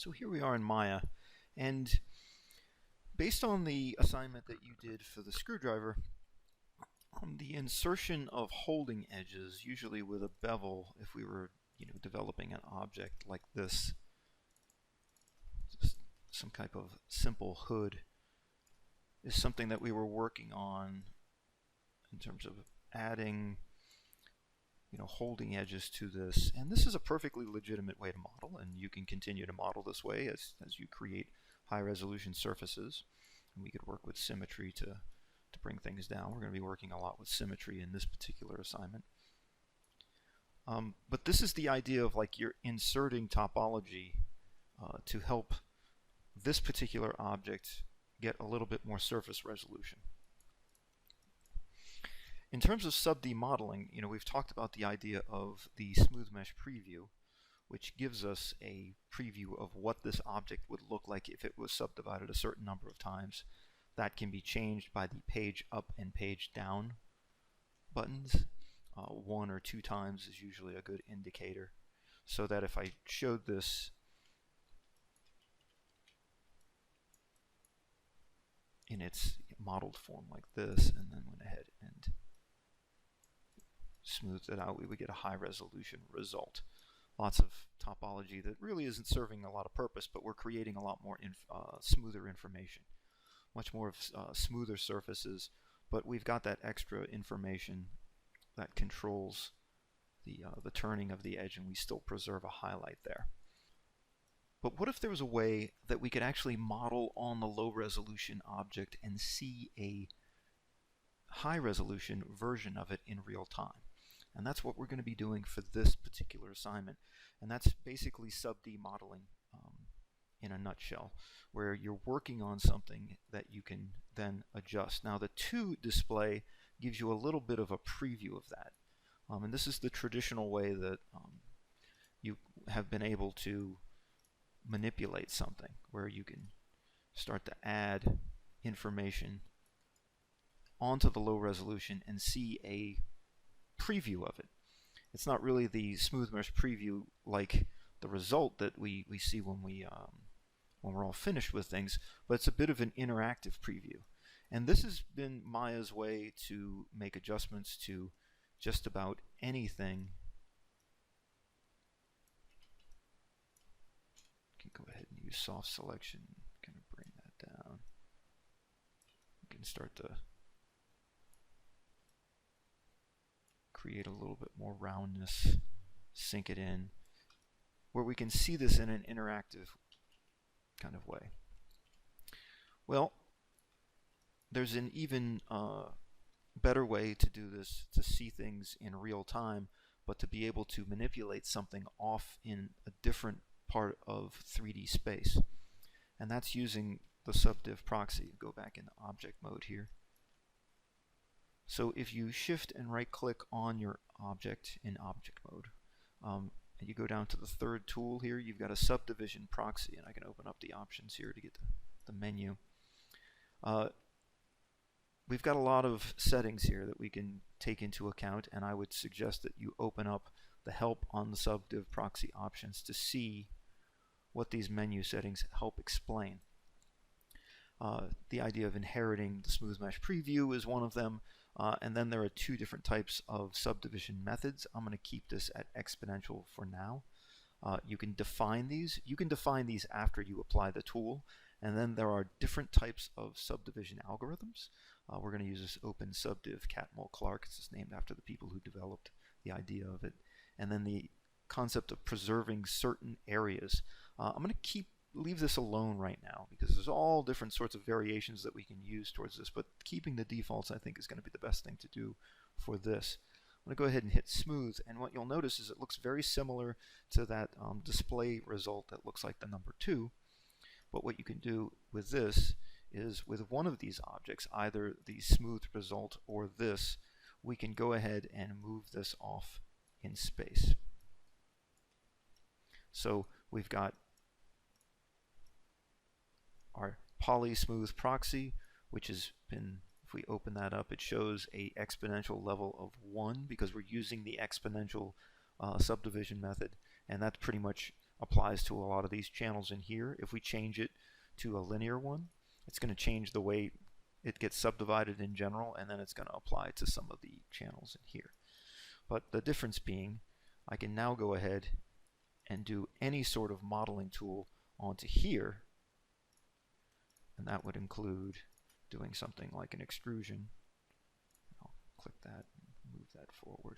So here we are in Maya, and based on the assignment that you did for the screwdriver, the insertion of holding edges, usually with a bevel, if we were developing an object like this, just some type of simple hood, is something that we were working on in terms of adding holding edges to this. And this is a perfectly legitimate way to model, and you can continue to model this way as you create high-resolution surfaces. And we could work with symmetry to bring things down. We're going to be working a lot with symmetry in this particular assignment. But this is the idea of you're inserting topology to help this particular object get a little bit more surface resolution. In terms of sub-D modeling, we've talked about the idea of the smooth mesh preview, which gives us a preview of what this object would look like if it was subdivided a certain number of times. That can be changed by the page up and page down buttons. 1 or 2 times is usually a good indicator, so that if I showed this in its modeled form like this, and then went ahead and smoothed it out, we would get a high resolution result. Lots of topology that really isn't serving a lot of purpose, but we're creating a lot more smoother information, much more of smoother surfaces, but we've got that extra information that controls the turning of the edge, and we still preserve a highlight there. But what if there was a way that we could actually model on the low resolution object and see a high resolution version of it in real time? And that's what we're going to be doing for this particular assignment. And that's basically sub-D modeling in a nutshell, where you're working on something that you can then adjust. Now the 2 display gives you a little bit of a preview of that. And this is the traditional way that you have been able to manipulate something, where you can start to add information onto the low resolution and see a preview of it. It's not really the smooth mesh preview like the result that we see when we're all finished with things, but it's a bit of an interactive preview. And this has been Maya's way to make adjustments to just about anything. You can go ahead and use soft selection, kind of bring that down. You can start to create a little bit more roundness, sink it in, where we can see this in an interactive kind of way. Well, there's an even better way to do this, to see things in real time, but to be able to manipulate something off in a different part of 3D space. And that's using the Subdiv Proxy. Go back into object mode here. So if you shift and right click on your object in object mode, and you go down to the 3rd tool here, you've got a Subdivision Proxy, and I can open up the options here to get the menu. We've got a lot of settings here that we can take into account, and I would suggest that you open up the help on the Subdiv Proxy options to see what these menu settings help explain. The idea of inheriting the smooth mesh preview is one of them, and then there are 2 different types of subdivision methods. I'm going to keep this at exponential for now. You can define these. You can define these after you apply the tool, and then there are different types of subdivision algorithms. We're going to use this Open Subdiv Catmull Clark. It's just named after the people who developed the idea of it. And then the concept of preserving certain areas. I'm going to leave this alone right now, because there's all different sorts of variations that we can use towards this, but keeping the defaults I think is going to be the best thing to do for this. I'm going to go ahead and hit smooth, and what you'll notice is it looks very similar to that display result that looks like the number 2, but what you can do with this is with one of these objects, either the smooth result or this, we can go ahead and move this off in space. So we've got our poly smooth proxy, which has been, if we open that up, it shows a exponential level of 1 because we're using the exponential subdivision method, and that's pretty much applies to a lot of these channels in here. If we change it to a linear one, it's going to change the way it gets subdivided in general, and then it's going to apply to some of the channels in here. But the difference being, I can now go ahead and do any sort of modeling tool onto here, and that would include doing something like an extrusion. I'll click that and move that forward.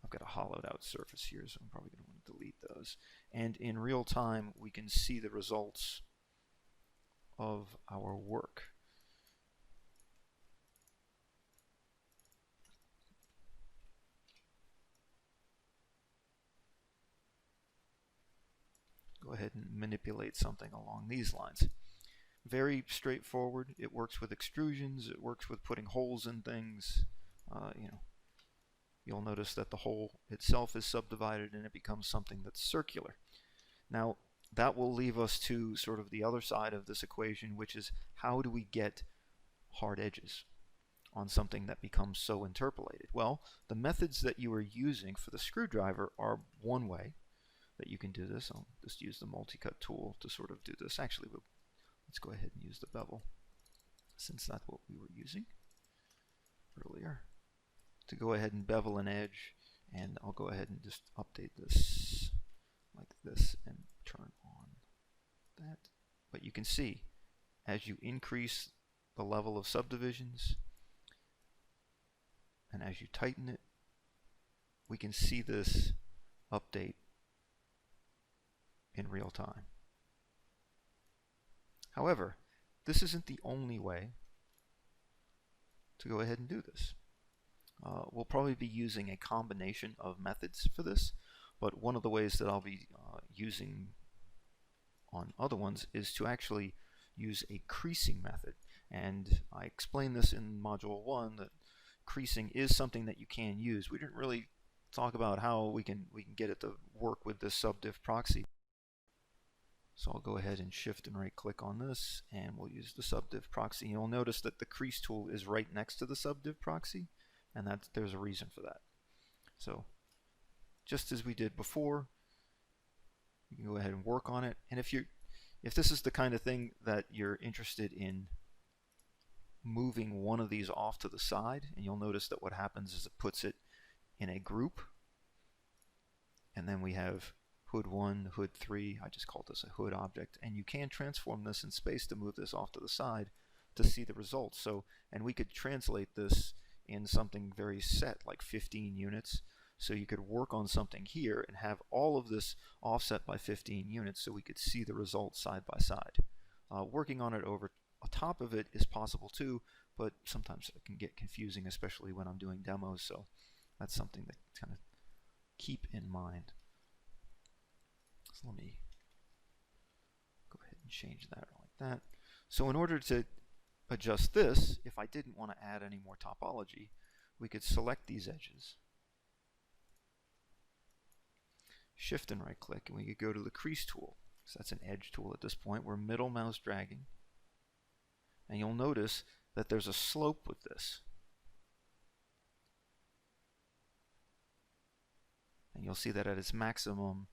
I've got a hollowed out surface here, so I'm probably going to want to delete those. And in real time, we can see the results of our work. Go ahead and manipulate something along these lines. Very straightforward. It works with extrusions. It works with putting holes in things. You'll notice that the hole itself is subdivided and it becomes something that's circular. Now, that will leave us to sort of the other side of this equation, which is how do we get hard edges on something that becomes so interpolated? Well, the methods that you are using for the screwdriver are one way that you can do this. I'll just use the multi-cut tool to sort of do this. Actually, let's go ahead and use the bevel, since that's what we were using earlier, to go ahead and bevel an edge. And I'll go ahead and just update this like this and turn on that. But you can see, as you increase the level of subdivisions and as you tighten it, we can see this update in real time. However, this isn't the only way to go ahead and do this. We'll probably be using a combination of methods for this, but one of the ways that I'll be using on other ones is to actually use a creasing method. And I explained this in Module 1 that creasing is something that you can use. We didn't really talk about how we can get it to work with this Subdiv Proxy. So I'll go ahead and shift and right click on this, and we'll use the Subdiv Proxy. You'll notice that the Crease tool is right next to the Subdiv Proxy, and there's a reason for that. So just as we did before, you can go ahead and work on it. And if this is the kind of thing that you're interested in moving one of these off to the side, and you'll notice that what happens is it puts it in a group, and then we have hood 1, hood 3, I just called this a hood object, and you can transform this in space to move this off to the side to see the results. So, and we could translate this in something very set, like 15 units. So you could work on something here and have all of this offset by 15 units so we could see the results side by side. Working on it over top of it is possible too, but sometimes it can get confusing, especially when I'm doing demos, so that's something to kind of keep in mind. So let me go ahead and change that like that. So in order to adjust this, if I didn't want to add any more topology, we could select these edges, shift and right click, and we could go to the Crease tool. So that's an edge tool at this point. We're middle mouse dragging, and you'll notice that there's a slope with this. And you'll see that at its maximum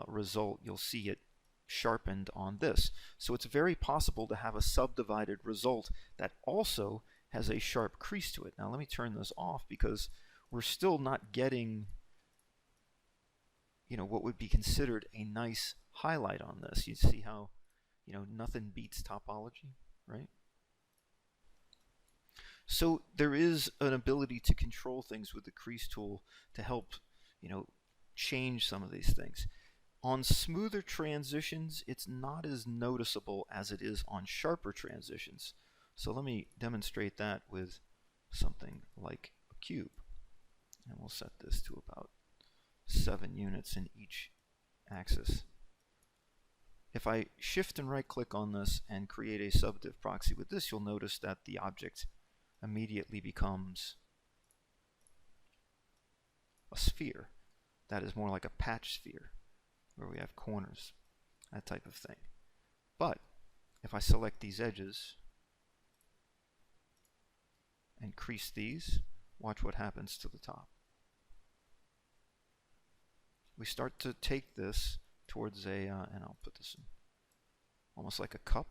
result, you'll see it sharpened on this. So it's very possible to have a subdivided result that also has a sharp crease to it. Now let me turn this off because we're still not getting, what would be considered a nice highlight on this. You see how, nothing beats topology, right? So there is an ability to control things with the Crease tool to help, change some of these things. On smoother transitions, it's not as noticeable as it is on sharper transitions. So let me demonstrate that with something like a cube. And we'll set this to about 7 units in each axis. If I shift and right click on this and create a Subdiv Proxy with this, you'll notice that the object immediately becomes a sphere. That is more like a patch sphere, where we have corners, that type of thing. But if I select these edges and crease these, watch what happens to the top. we start to take this towards a, and I'll put this in almost like a cup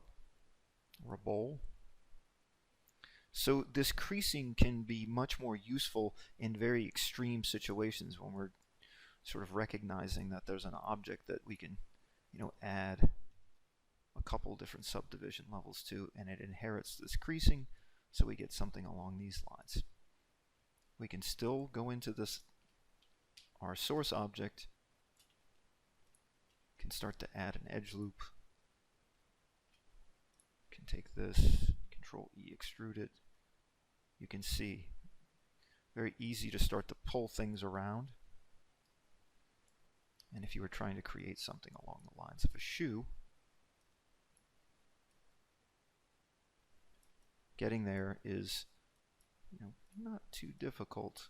or a bowl. So this creasing can be much more useful in very extreme situations when we're sort of recognizing that there's an object that we can, add a couple different subdivision levels to, and it inherits this creasing, so we get something along these lines. We can still go into this, our source object, can start to add an edge loop, can take this, Control E, extrude it. You can see, very easy to start to pull things around. And if you were trying to create something along the lines of a shoe, getting there is, not too difficult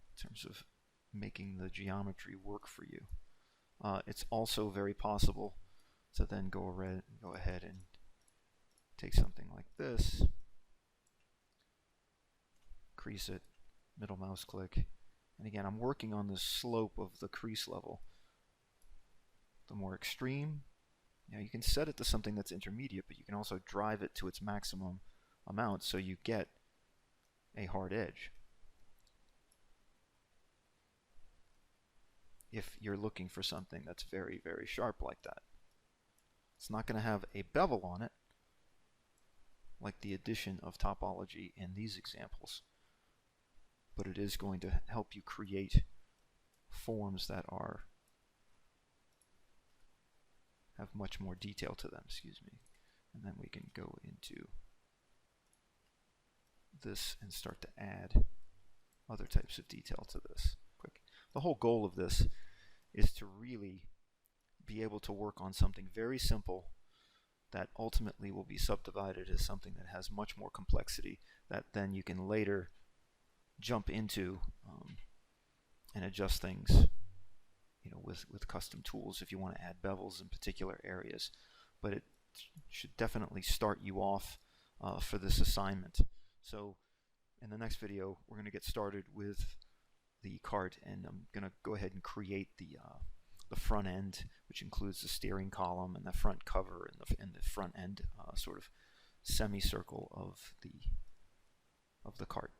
in terms of making the geometry work for you. It's also very possible to then go ahead and take something like this, crease it, middle mouse click, and again I'm working on the slope of the crease level. The more extreme, you can set it to something that's intermediate, but you can also drive it to its maximum amount so you get a hard edge. If you're looking for something that's very, very sharp like that. It's not going to have a bevel on it like the addition of topology in these examples, but it is going to help you create forms that have much more detail to them, and then we can go into this and start to add other types of detail to this. The whole goal of this is to really be able to work on something very simple that ultimately will be subdivided as something that has much more complexity that then you can later jump into and adjust things with custom tools if you want to add bevels in particular areas. But it should definitely start you off for this assignment. So in the next video we're going to get started with the cart, and I'm going to go ahead and create the front end, which includes the steering column and the front cover and the front end sort of semicircle of the cart.